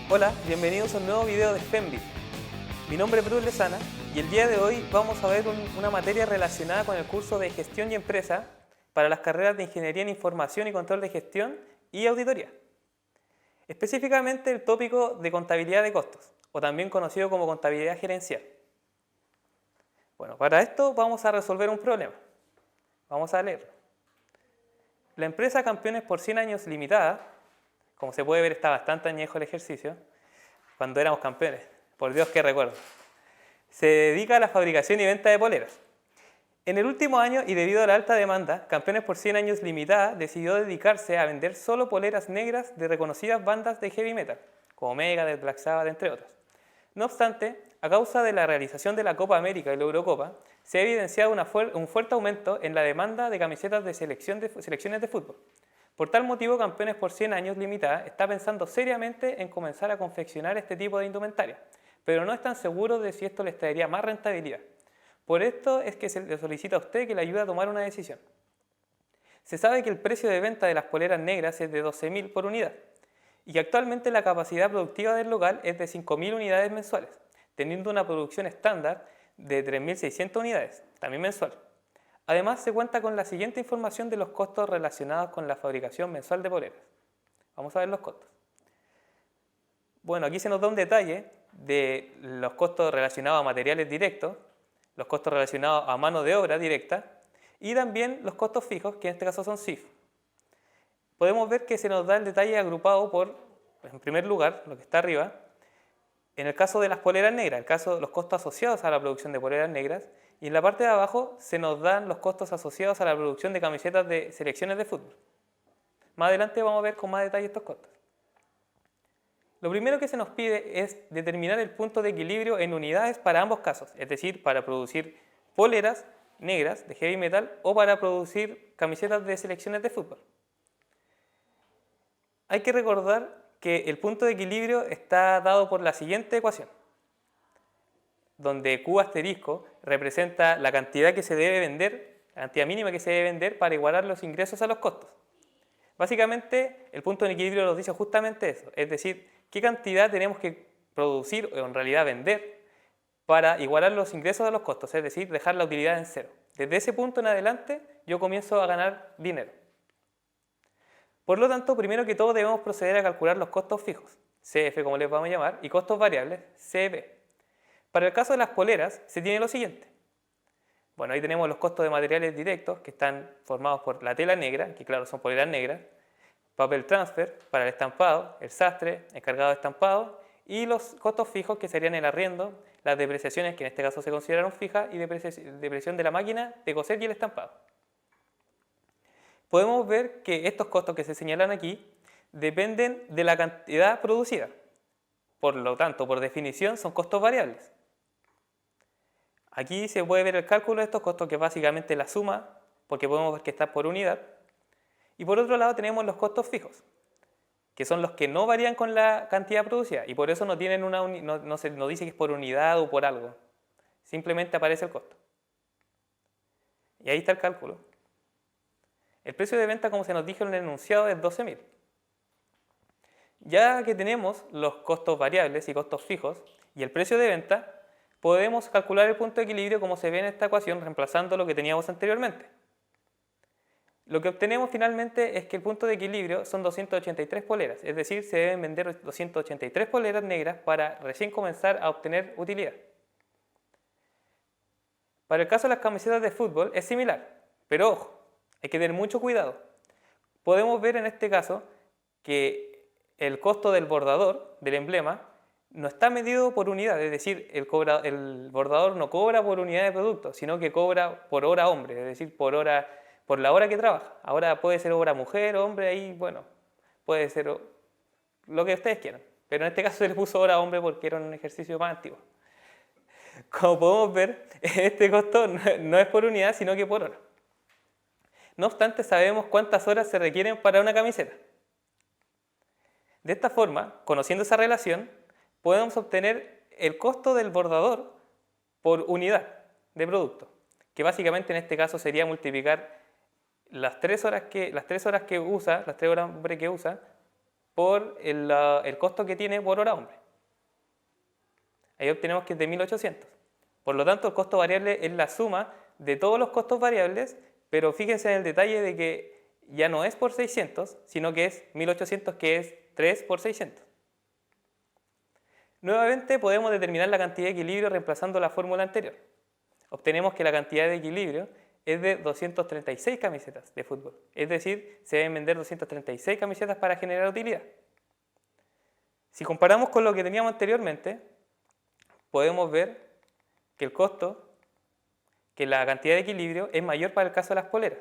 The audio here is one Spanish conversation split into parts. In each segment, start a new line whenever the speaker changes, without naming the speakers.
Hola, bienvenidos a un nuevo video de FEMBIT. Mi nombre es Bruce Lezana y el día de hoy vamos a ver una materia relacionada con el curso de Gestión y Empresa para las carreras de Ingeniería en Información y Control de Gestión y Auditoría. Específicamente el tópico de contabilidad de costos, o también conocido como contabilidad gerencial. Bueno, para esto vamos a resolver un problema. Vamos a leerlo. La empresa Campeones por 100 años limitada, como se puede ver está bastante añejo el ejercicio, cuando éramos campeones, por Dios que recuerdo, se dedica a la fabricación y venta de poleras. En el último año y debido a la alta demanda, Campeones por 100 años limitada decidió dedicarse a vender solo poleras negras de reconocidas bandas de heavy metal, como Megadeth, Black Sabbath, entre otras. No obstante, a causa de la realización de la Copa América y la Eurocopa, se ha evidenciado un fuerte aumento en la demanda de camisetas de selecciones de fútbol. Por tal motivo, Campeones por 100 años limitada está pensando seriamente en comenzar a confeccionar este tipo de indumentaria, pero no están seguros de si esto les traería más rentabilidad. Por esto es que se le solicita a usted que le ayude a tomar una decisión. Se sabe que el precio de venta de las poleras negras es de 12.000 por unidad y que actualmente la capacidad productiva del local es de 5.000 unidades mensuales, teniendo una producción estándar de 3.600 unidades, también mensual. Además, se cuenta con la siguiente información de los costos relacionados con la fabricación mensual de poleras. Vamos a ver los costos. Bueno, aquí se nos da un detalle de los costos relacionados a materiales directos, los costos relacionados a mano de obra directa y también los costos fijos, que en este caso son CIF. Podemos ver que se nos da el detalle agrupado por, en primer lugar, lo que está arriba, en el caso de las poleras negras, los costos asociados a la producción de poleras negras, y en la parte de abajo se nos dan los costos asociados a la producción de camisetas de selecciones de fútbol. Más adelante vamos a ver con más detalle estos costos. Lo primero que se nos pide es determinar el punto de equilibrio en unidades para ambos casos, es decir, para producir poleras negras de heavy metal o para producir camisetas de selecciones de fútbol. Hay que recordar que el punto de equilibrio está dado por la siguiente ecuación, donde Q asterisco representa la cantidad que se debe vender, la cantidad mínima que se debe vender para igualar los ingresos a los costos. Básicamente, el punto de equilibrio nos dice justamente eso, es decir, qué cantidad tenemos que producir o en realidad vender para igualar los ingresos a los costos, es decir, dejar la utilidad en cero. Desde ese punto en adelante yo comienzo a ganar dinero. Por lo tanto, primero que todo debemos proceder a calcular los costos fijos, CF como les vamos a llamar, y costos variables, CB. Para el caso de las poleras se tiene lo siguiente. Bueno, ahí tenemos los costos de materiales directos que están formados por la tela negra, que claro son poleras negras, papel transfer para el estampado, el sastre, encargado de estampado, y los costos fijos que serían el arriendo, las depreciaciones que en este caso se consideraron fijas y depreciación de la máquina de coser y el estampado. Podemos ver que estos costos que se señalan aquí dependen de la cantidad producida. Por lo tanto, por definición, son costos variables. Aquí se puede ver el cálculo de estos costos, que es básicamente la suma, porque podemos ver que está por unidad. Y por otro lado tenemos los costos fijos, que son los que no varían con la cantidad producida y por eso no tienen no se nos dice que es por unidad o por algo. Simplemente aparece el costo. Y ahí está el cálculo. El precio de venta, como se nos dijo en el enunciado, es 12.000. Ya que tenemos los costos variables y costos fijos y el precio de venta, podemos calcular el punto de equilibrio como se ve en esta ecuación, reemplazando lo que teníamos anteriormente. Lo que obtenemos finalmente es que el punto de equilibrio son 283 poleras, es decir, se deben vender 283 poleras negras para recién comenzar a obtener utilidad. Para el caso de las camisetas de fútbol es similar, pero ojo, hay que tener mucho cuidado. Podemos ver en este caso que el costo del bordador, del emblema, no está medido por unidad, es decir, el bordador no cobra por unidad de producto, sino que cobra por hora hombre, es decir, por la hora que trabaja. Ahora puede ser hora mujer, hombre, ahí, bueno, puede ser lo que ustedes quieran. Pero en este caso se le puso hora hombre porque era un ejercicio más antiguo. Como podemos ver, este costo no es por unidad, sino que por hora. No obstante, sabemos cuántas horas se requieren para una camiseta. De esta forma, conociendo esa relación, podemos obtener el costo del bordador por unidad de producto, que básicamente en este caso sería multiplicar las 3 horas hombre que usa por el costo que tiene por hora hombre. Ahí obtenemos que es de 1.800. Por lo tanto, el costo variable es la suma de todos los costos variables, pero fíjense en el detalle de que ya no es por 600, sino que es 1.800, que es 3 por 600. Nuevamente podemos determinar la cantidad de equilibrio reemplazando la fórmula anterior. Obtenemos que la cantidad de equilibrio es de 236 camisetas de fútbol. Es decir, se deben vender 236 camisetas para generar utilidad. Si comparamos con lo que teníamos anteriormente, podemos ver que el costo, que la cantidad de equilibrio es mayor para el caso de las poleras.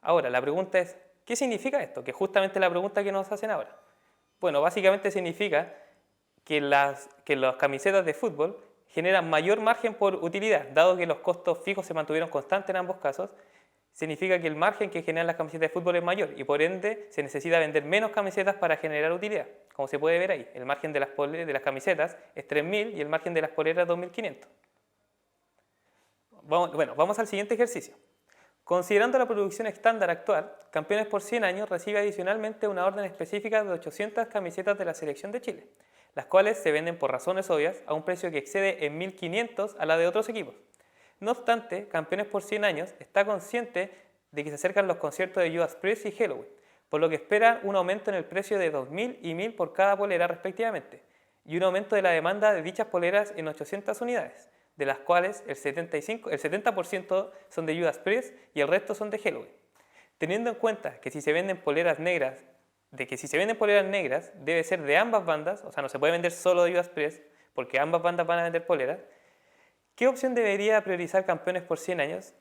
Ahora, la pregunta es, ¿qué significa esto? Que es justamente la pregunta que nos hacen ahora. Bueno, básicamente significa que las camisetas de fútbol generan mayor margen por utilidad, dado que los costos fijos se mantuvieron constantes en ambos casos. Significa que el margen que generan las camisetas de fútbol es mayor y por ende se necesita vender menos camisetas para generar utilidad. Como se puede ver ahí, el margen de las camisetas es 3.000 y el margen de las poleras es 2.500. Bueno, vamos al siguiente ejercicio. Considerando la producción estándar actual, Campeones por 100 años recibe adicionalmente una orden específica de 800 camisetas de la Selección de Chile, las cuales se venden por razones obvias a un precio que excede en 1.500 a la de otros equipos. No obstante, Campeones por 100 años está consciente de que se acercan los conciertos de Judas Priest y Helloween, por lo que espera un aumento en el precio de 2.000 y 1.000 por cada polera respectivamente, y un aumento de la demanda de dichas poleras en 800 unidades, de las cuales el 70% son de Judas Priest y el resto son de Helloween. Teniendo en cuenta que si se venden poleras negras, debe ser de ambas bandas, o sea, no se puede vender solo de Judas Priest, porque ambas bandas van a vender poleras. ¿Qué opción debería priorizar Campeones por 100 años?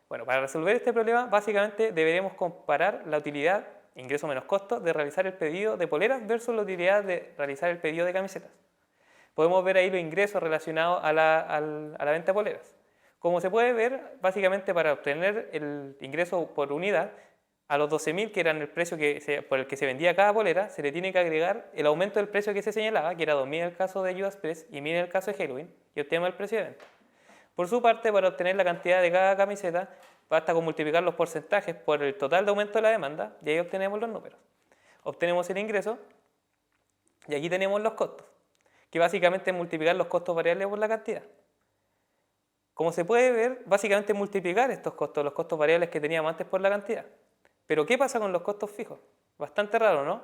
Bueno, para resolver este problema, básicamente deberemos comparar la utilidad, ingreso menos costo, de realizar el pedido de poleras versus la utilidad de realizar el pedido de camisetas. Podemos ver ahí los ingresos relacionados a la venta de poleras. Como se puede ver, básicamente para obtener el ingreso por unidad, a los 12.000, que eran el precio por el que se vendía cada polera, se le tiene que agregar el aumento del precio que se señalaba, que era 2.000 en el caso de Judas Priest y 1.000 en el caso de Helloween, y obtenemos el precio de venta. Por su parte, para obtener la cantidad de cada camiseta, basta con multiplicar los porcentajes por el total de aumento de la demanda, y ahí obtenemos los números. Obtenemos el ingreso, y aquí tenemos los costos, que básicamente es multiplicar los costos variables por la cantidad. Como se puede ver, básicamente es multiplicar estos costos, los costos variables que teníamos antes por la cantidad. Pero ¿qué pasa con los costos fijos? Bastante raro, ¿no?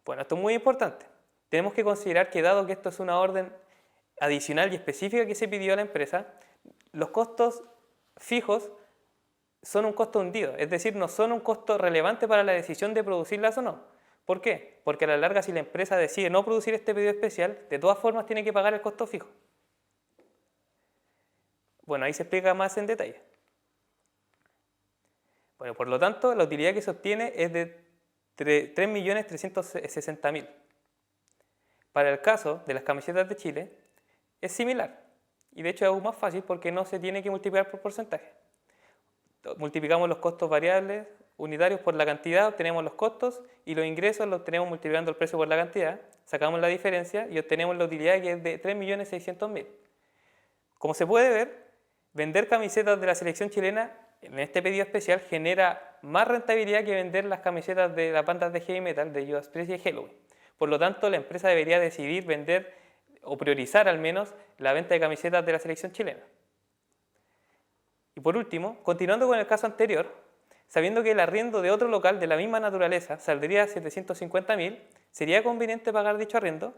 Bueno, esto es muy importante. Tenemos que considerar que dado que esto es una orden adicional y específica que se pidió a la empresa, los costos fijos son un costo hundido, es decir, no son un costo relevante para la decisión de producirlas o no. ¿Por qué? Porque a la larga, si la empresa decide no producir este pedido especial, de todas formas tiene que pagar el costo fijo. Bueno, ahí se explica más en detalle. Bueno, por lo tanto, la utilidad que se obtiene es de 3.360.000. Para el caso de las camisetas de Chile, es similar. Y de hecho es aún más fácil porque no se tiene que multiplicar por porcentaje. Multiplicamos los costos variables unitarios por la cantidad, obtenemos los costos, y los ingresos los obtenemos multiplicando el precio por la cantidad, sacamos la diferencia y obtenemos la utilidad, que es de 3.600.000. Como se puede ver, vender camisetas de la selección chilena en este pedido especial genera más rentabilidad que vender las camisetas de las bandas de heavy metal de Judas Priest y Helloween. Por lo tanto, la empresa debería decidir vender o priorizar al menos la venta de camisetas de la selección chilena. Y por último, continuando con el caso anterior, sabiendo que el arriendo de otro local de la misma naturaleza saldría a 750.000, ¿sería conveniente pagar dicho arriendo?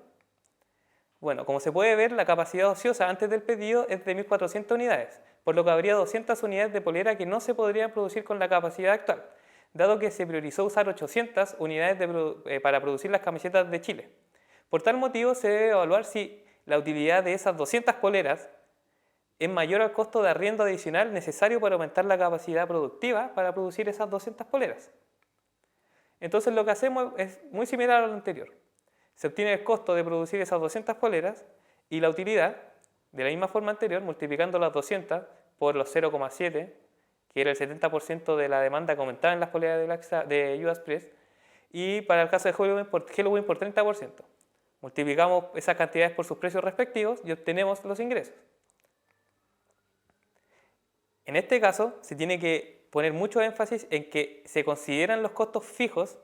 Bueno, como se puede ver, la capacidad ociosa antes del pedido es de 1.400 unidades, por lo que habría 200 unidades de polera que no se podrían producir con la capacidad actual, dado que se priorizó usar 800 unidades para producir las camisetas de Chile. Por tal motivo, se debe evaluar si la utilidad de esas 200 poleras es mayor al costo de arriendo adicional necesario para aumentar la capacidad productiva para producir esas 200 poleras. Entonces, lo que hacemos es muy similar a lo anterior. Se obtiene el costo de producir esas 200 poleras y la utilidad, de la misma forma anterior, multiplicando las 200 por los 0,7, que era el 70% de la demanda que aumentaba en las poleras de Judas Priest, y para el caso de Helloween por 30%. Multiplicamos esas cantidades por sus precios respectivos y obtenemos los ingresos. En este caso, se tiene que poner mucho énfasis en que se consideran los costos fijos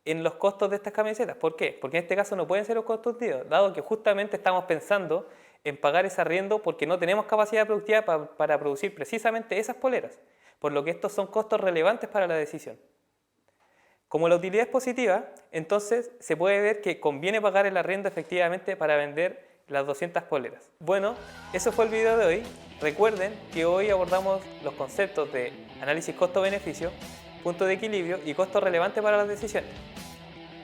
en los costos de estas camisetas. ¿Por qué? Porque en este caso no pueden ser los costos hundidos, dado que justamente estamos pensando en pagar ese arriendo porque no tenemos capacidad productiva para producir precisamente esas poleras, por lo que estos son costos relevantes para la decisión. Como la utilidad es positiva, entonces se puede ver que conviene pagar el arriendo efectivamente para vender las 200 poleras. Bueno, eso fue el video de hoy. Recuerden que hoy abordamos los conceptos de análisis costo-beneficio, punto de equilibrio y costo relevante para las decisiones.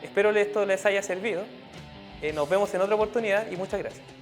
Espero que esto les haya servido. Nos vemos en otra oportunidad y muchas gracias.